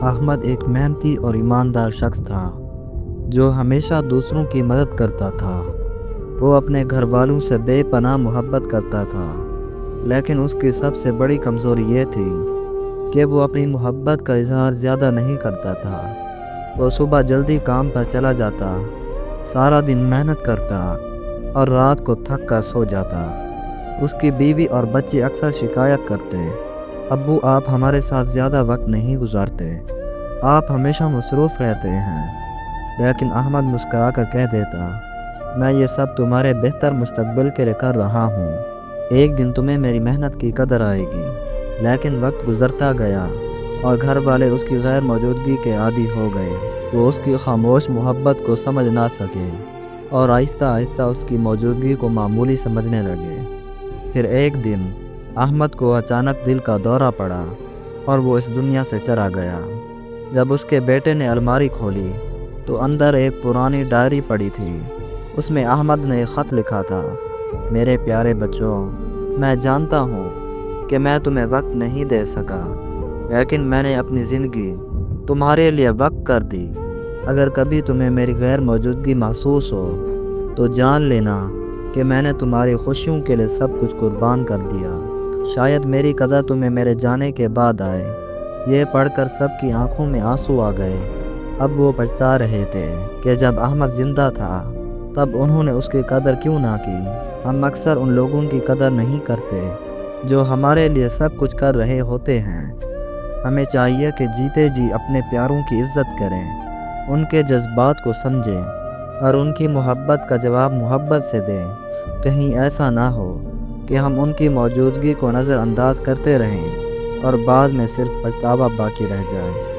احمد ایک محنتی اور ایماندار شخص تھا جو ہمیشہ دوسروں کی مدد کرتا تھا۔ وہ اپنے گھر والوں سے بے پناہ محبت کرتا تھا، لیکن اس کی سب سے بڑی کمزوری یہ تھی کہ وہ اپنی محبت کا اظہار زیادہ نہیں کرتا تھا۔ وہ صبح جلدی کام پر چلا جاتا، سارا دن محنت کرتا اور رات کو تھک کر سو جاتا۔ اس کی بیوی اور بچے اکثر شکایت کرتے، ابو آپ ہمارے ساتھ زیادہ وقت نہیں گزارتے، آپ ہمیشہ مصروف رہتے ہیں۔ لیکن احمد مسکرا کر کہہ دیتا، میں یہ سب تمہارے بہتر مستقبل کے لیے کر رہا ہوں، ایک دن تمہیں میری محنت کی قدر آئے گی۔ لیکن وقت گزرتا گیا اور گھر والے اس کی غیر موجودگی کے عادی ہو گئے۔ وہ اس کی خاموش محبت کو سمجھ نہ سکے اور آہستہ آہستہ اس کی موجودگی کو معمولی سمجھنے لگے۔ پھر ایک دن احمد کو اچانک دل کا دورہ پڑا اور وہ اس دنیا سے چلا گیا۔ جب اس کے بیٹے نے الماری کھولی تو اندر ایک پرانی ڈائری پڑی تھی۔ اس میں احمد نے ایک خط لکھا تھا، میرے پیارے بچوں، میں جانتا ہوں کہ میں تمہیں وقت نہیں دے سکا، لیکن میں نے اپنی زندگی تمہارے لیے وقف کر دی۔ اگر کبھی تمہیں میری غیر موجودگی محسوس ہو تو جان لینا کہ میں نے تمہاری خوشیوں کے لیے سب کچھ قربان کر دیا۔ شاید میری قدر تمہیں میرے جانے کے بعد آئے۔ یہ پڑھ کر سب کی آنکھوں میں آنسو آ گئے۔ اب وہ پچھتا رہے تھے کہ جب احمد زندہ تھا تب انہوں نے اس کی قدر کیوں نہ کی۔ ہم اکثر ان لوگوں کی قدر نہیں کرتے جو ہمارے لیے سب کچھ کر رہے ہوتے ہیں۔ ہمیں چاہیے کہ جیتے جی اپنے پیاروں کی عزت کریں، ان کے جذبات کو سمجھیں اور ان کی محبت کا جواب محبت سے دیں۔ کہیں ایسا نہ ہو کہ ہم ان کی موجودگی کو نظر انداز کرتے رہیں اور بعد میں صرف پچھتاوا باقی رہ جائے۔